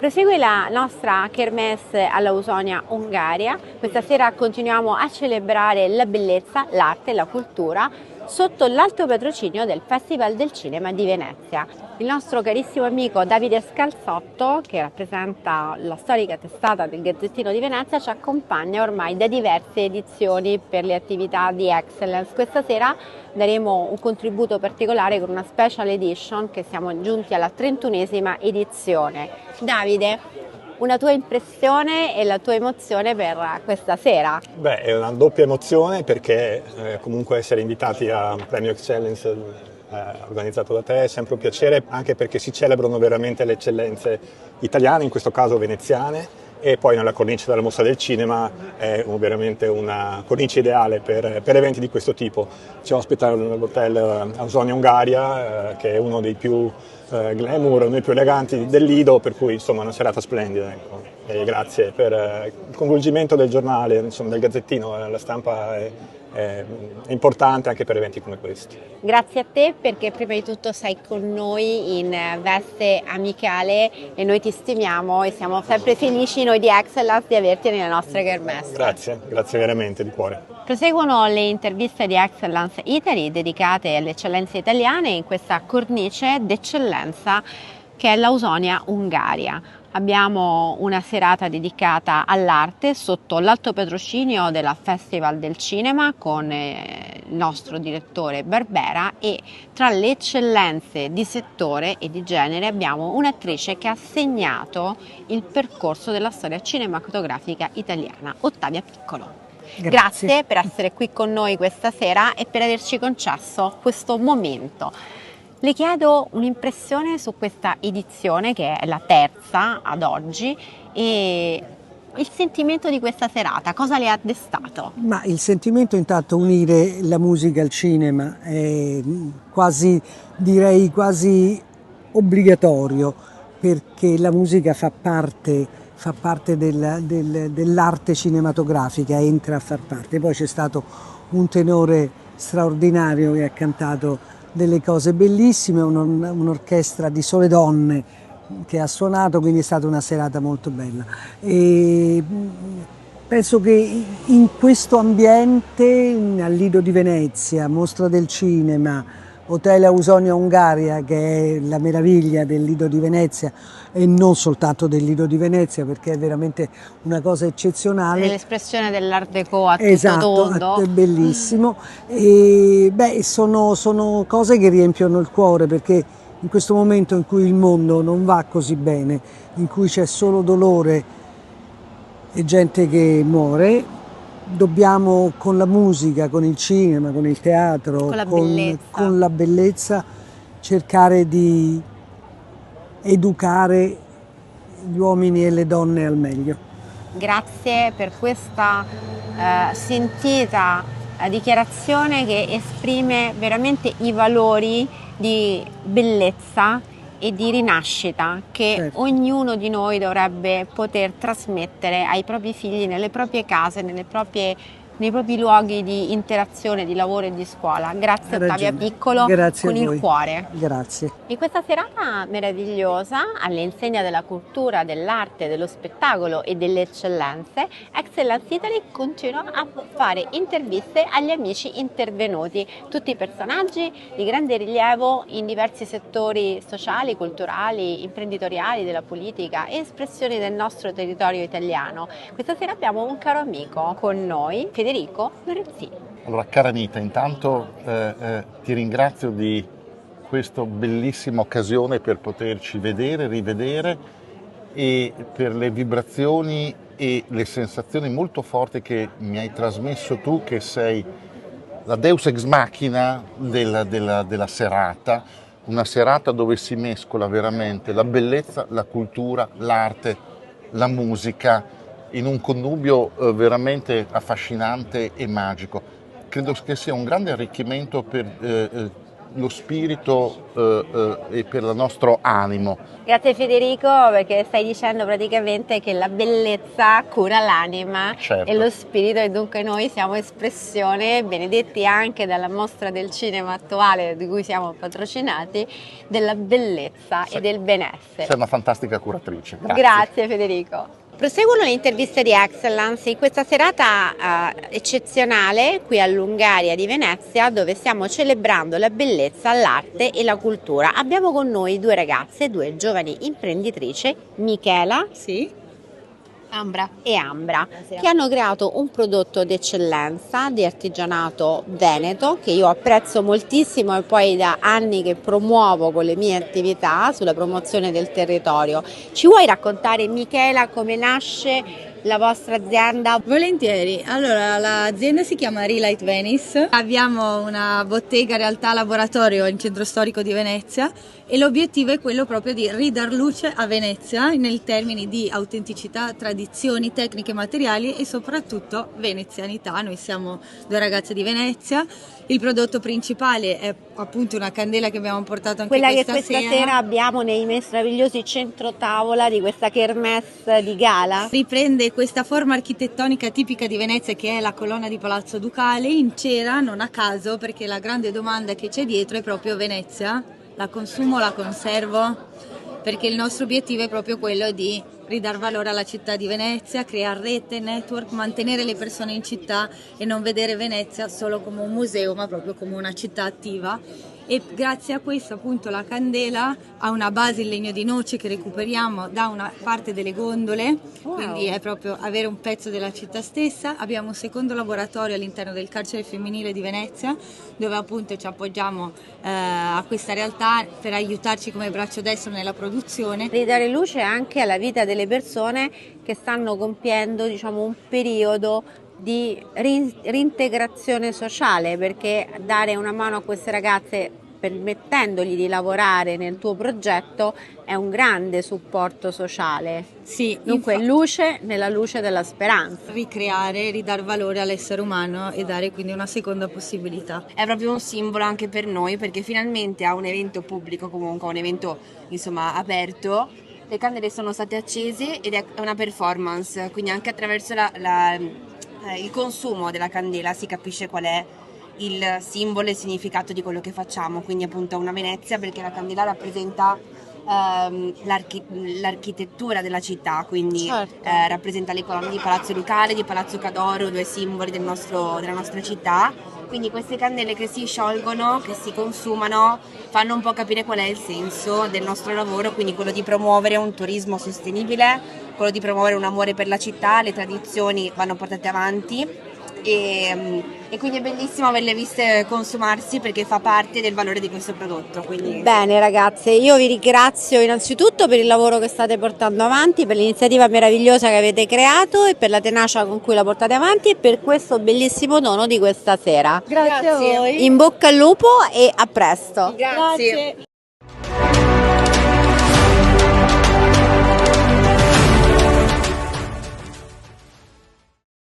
Prosegue la nostra Kermesse all'Ausonia Ungaria. Questa sera continuiamo a celebrare la bellezza, l'arte e la cultura sotto l'alto patrocinio del Festival del Cinema di Venezia. Il nostro carissimo amico Davide Scalzotto, che rappresenta la storica testata del Gazzettino di Venezia, ci accompagna ormai da diverse edizioni per le attività di Excellence. Questa sera daremo un contributo particolare con una special edition che siamo giunti alla 31esima edizione. Davide, una tua impressione e la tua emozione per questa sera? Beh, è una doppia emozione perché comunque essere invitati a Premio Excellence organizzato da te è sempre un piacere, anche perché si celebrano veramente le eccellenze italiane, in questo caso veneziane, e poi nella cornice della Mostra del Cinema è veramente una cornice ideale per eventi di questo tipo. Ci ospita l'hotel Ausonia Ungaria, che è uno dei più glamour, uno dei più eleganti del Lido, per cui insomma una serata splendida. Ecco. E grazie per il coinvolgimento del giornale, insomma, del Gazzettino, la stampa è importante anche per eventi come questi. Grazie a te, perché prima di tutto sei con noi in veste amicale e noi ti stimiamo e siamo sempre felici noi di Excellence di averti nelle nostre kermesse. Grazie veramente di cuore. Proseguono le interviste di Excellence Italy dedicate alle eccellenze italiane in questa cornice d'eccellenza che è l'Ausonia Ungaria. Abbiamo una serata dedicata all'arte sotto l'alto patrocinio della Festival del Cinema con il nostro direttore Barbera, e tra le eccellenze di settore e di genere abbiamo un'attrice che ha segnato il percorso della storia cinematografica italiana, Ottavia Piccolo. Grazie per essere qui con noi questa sera e per averci concesso questo momento. Le chiedo un'impressione su questa edizione, che è la terza ad oggi, e il sentimento di questa serata, cosa le ha destato? Ma il sentimento intanto unire la musica al cinema è direi quasi obbligatorio, perché la musica fa parte dell'arte cinematografica, entra a far parte. Poi c'è stato un tenore straordinario che ha cantato delle cose bellissime, un'orchestra di sole donne che ha suonato, quindi è stata una serata molto bella. E penso che in questo ambiente, al Lido di Venezia, Mostra del Cinema, Hotel Ausonia Ungaria, che è la meraviglia del Lido di Venezia e non soltanto del Lido di Venezia, perché è veramente una cosa eccezionale. È l'espressione dell'Art Deco a tutto esatto, tondo. È bellissimo. E, sono cose che riempiono il cuore, perché in questo momento in cui il mondo non va così bene, in cui c'è solo dolore e gente che muore, dobbiamo, con la musica, con il cinema, con il teatro, con la bellezza, cercare di educare gli uomini e le donne al meglio. Grazie per questa sentita dichiarazione che esprime veramente i valori di bellezza e di rinascita che certo, ognuno di noi dovrebbe poter trasmettere ai propri figli nelle proprie case, nei propri luoghi di interazione, di lavoro e di scuola. Grazie Ottavia Piccolo, grazie con il cuore. Grazie. In questa serata meravigliosa, all'insegna della cultura, dell'arte, dello spettacolo e delle eccellenze, Excellence Italy continua a fare interviste agli amici intervenuti, tutti personaggi di grande rilievo in diversi settori sociali, culturali, imprenditoriali, della politica e espressioni del nostro territorio italiano. Questa sera abbiamo un caro amico con noi, Federico Lorenzini. Allora, cara Anita, intanto ti ringrazio di questa bellissima occasione per poterci vedere, rivedere, e per le vibrazioni e le sensazioni molto forti che mi hai trasmesso tu, che sei la deus ex machina della serata, una serata dove si mescola veramente la bellezza, la cultura, l'arte, la musica, in un connubio veramente affascinante e magico. Credo che sia un grande arricchimento per lo spirito e per il nostro animo. Grazie Federico, perché stai dicendo praticamente che la bellezza cura l'anima, Certo. e lo spirito, e dunque noi siamo espressione, benedetti anche dalla mostra del cinema attuale di cui siamo patrocinati, della bellezza Sì. e del benessere. Sei una fantastica curatrice. Grazie. Grazie Federico. Proseguono le interviste di Excellence in questa serata eccezionale qui all'Ungaria di Venezia, dove stiamo celebrando la bellezza, l'arte e la cultura. Abbiamo con noi due ragazze, due giovani imprenditrici, Michela e Ambra, che hanno creato un prodotto d'eccellenza di artigianato veneto che io apprezzo moltissimo e poi da anni che promuovo con le mie attività sulla promozione del territorio. Ci vuoi raccontare, Michela, come nasce la vostra azienda? Volentieri, allora l'azienda si chiama Relight Venice, abbiamo una bottega, in realtà laboratorio in centro storico di Venezia, e l'obiettivo è quello proprio di ridar luce a Venezia nel termini di autenticità, tradizioni, tecniche, materiali e soprattutto venezianità. Noi siamo due ragazze di Venezia, il prodotto principale è appunto una candela che abbiamo portato anche quella questa che questa sera abbiamo nei meravigliosi centro tavola di questa kermesse di gala. Riprende questa forma architettonica tipica di Venezia, che è la colonna di Palazzo Ducale, in cera, non a caso, perché la grande domanda che c'è dietro è proprio: Venezia, la consumo, la conservo? Perché il nostro obiettivo è proprio quello di ridar valore alla città di Venezia, creare rete, network, mantenere le persone in città e non vedere Venezia solo come un museo, ma proprio come una città attiva. E grazie a questo appunto la candela ha una base in legno di noce che recuperiamo da una parte delle gondole, quindi è proprio avere un pezzo della città stessa. Abbiamo un secondo laboratorio all'interno del carcere femminile di Venezia, dove appunto ci appoggiamo a questa realtà per aiutarci come braccio destro nella produzione. Ridare luce anche alla vita delle persone che stanno compiendo, diciamo, un periodo di reintegrazione sociale, perché dare una mano a queste ragazze permettendogli di lavorare nel tuo progetto è un grande supporto sociale. Sì, Dunque luce nella luce della speranza. Ricreare, ridar valore all'essere umano e dare quindi una seconda possibilità. È proprio un simbolo anche per noi, perché finalmente a un evento pubblico, comunque a un evento insomma aperto, le candele sono state accese ed è una performance, quindi anche attraverso il consumo della candela si capisce qual è il simbolo e il significato di quello che facciamo. Quindi appunto una Venezia, perché la candela rappresenta l'architettura della città, quindi Certo. rappresenta le colonne di Palazzo Ducale, di Palazzo Cadoro, due simboli della nostra città. Quindi queste candele che si sciolgono, che si consumano, fanno un po' capire qual è il senso del nostro lavoro, quindi quello di promuovere un turismo sostenibile, quello di promuovere un amore per la città, le tradizioni vanno portate avanti e quindi è bellissimo averle viste consumarsi, perché fa parte del valore di questo prodotto. Quindi... Bene ragazze, io vi ringrazio innanzitutto per il lavoro che state portando avanti, per l'iniziativa meravigliosa che avete creato e per la tenacia con cui la portate avanti e per questo bellissimo dono di questa sera. Grazie a voi. In bocca al lupo e a presto. Grazie.